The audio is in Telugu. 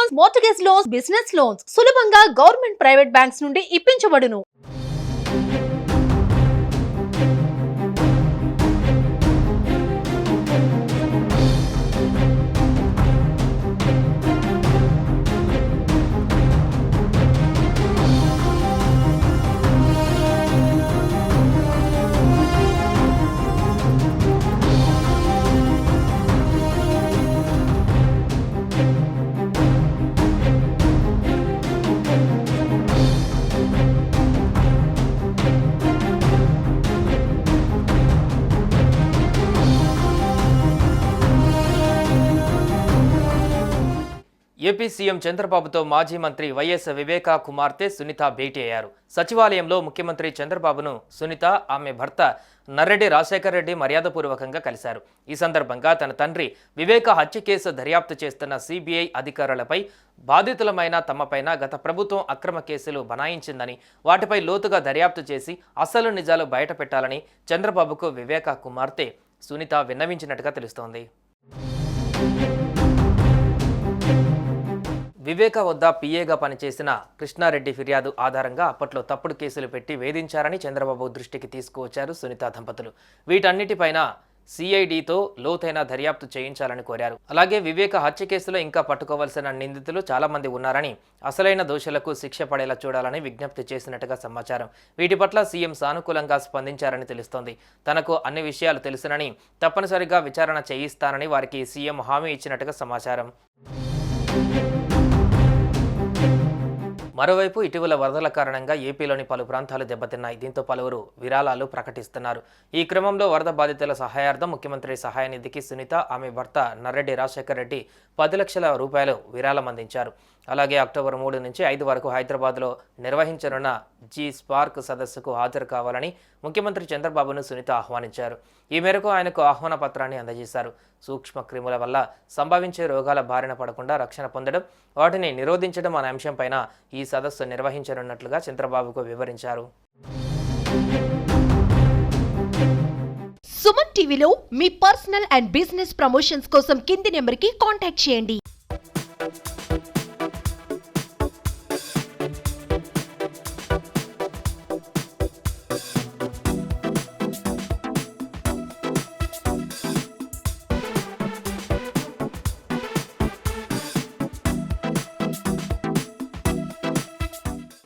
Loans, mortgage loans, business loans సులభంగా గవర్నమెంట్, ప్రైవేట్ బ్యాంక్స్ నుండి ఇప్పించబడును. ఏపీ సీఎం చంద్రబాబుతో మాజీ మంత్రి వైఎస్ వివేకా కుమార్తె సునీత భేటీ అయ్యారు. సచివాలయంలో ముఖ్యమంత్రి చంద్రబాబును సునీత, ఆమె భర్త నర్రెడ్డి రాజశేఖర్ రెడ్డి మర్యాదపూర్వకంగా కలిశారు. ఈ సందర్భంగా తన తండ్రి వివేక హత్య కేసు దర్యాప్తు చేస్తున్న సిబిఐ అధికారులపై బాధితులమైన తమపైన గత ప్రభుత్వం అక్రమ కేసులు బనాయించిందని, వాటిపై లోతుగా దర్యాప్తు చేసి అసలు నిజాలు బయటపెట్టాలని చంద్రబాబుకు వివేకా కుమార్తె సునీత విన్నవించినట్టుగా తెలుస్తోంది. వివేక వద్ద పిఏగా పనిచేసిన కృష్ణారెడ్డి ఫిర్యాదు ఆధారంగా అప్పట్లో తప్పుడు కేసులు పెట్టి వేధించారని చంద్రబాబు దృష్టికి తీసుకువచ్చారు సునీత దంపతులు. వీటన్నిటిపైన సిఐడితో లోతైన దర్యాప్తు చేయించాలని కోరారు. అలాగే వివేక హత్య కేసులో ఇంకా పట్టుకోవాల్సిన నిందితులు చాలా మంది ఉన్నారని, అసలైన దోషులకు శిక్ష పడేలా చూడాలని విజ్ఞప్తి చేసినట్టుగా సమాచారం. వీటి పట్ల సీఎం సానుకూలంగా స్పందించారని తెలుస్తోంది. తనకు అన్ని విషయాలు తెలుసునని, తప్పనిసరిగా విచారణ చేయిస్తానని వారికి సీఎం హామీ ఇచ్చినట్టుగా సమాచారం. మరోవైపు ఇటీవల వరదల కారణంగా ఏపీలోని పలు ప్రాంతాలు దెబ్బతిన్నాయి. దీంతో పలువురు విరాళాలు ప్రకటిస్తున్నారు. ఈ క్రమంలో వరద బాధితుల సహాయార్థం ముఖ్యమంత్రి సహాయ నిధికి సునీత, ఆమె భర్త నర్రెడ్డి రాజశేఖర్ రెడ్డి 10 లక్షల రూపాయలు విరాళం అందించారు. అలాగే అక్టోబర్ 3 నుంచి 5 వరకు హైదరాబాద్లో నిర్వహించనున్న జీ స్పార్క్ సదస్సుకు హాజరు కావాలని ముఖ్యమంత్రి చంద్రబాబును సునీత ఆహ్వానించారు. ఈ మేరకు ఆయనకు ఆహ్వాన పత్రాన్ని అందజేశారు. సూక్ష్మ క్రిముల వల్ల సంభవించే రోగాల బారిన పడకుండా రక్షణ పొందడం, వాటిని నిరోధించడం అనే అంశంపైన ఈ సదస్సు నిర్వహించనున్నట్లుగా చంద్రబాబుకు వివరించారు. సుమన్ టీవీలో మీ పర్సనల్ అండ్ బిజినెస్ ప్రమోషన్స్ కోసం కింది నెంబర్కి కాంటాక్ట్ చేయండి.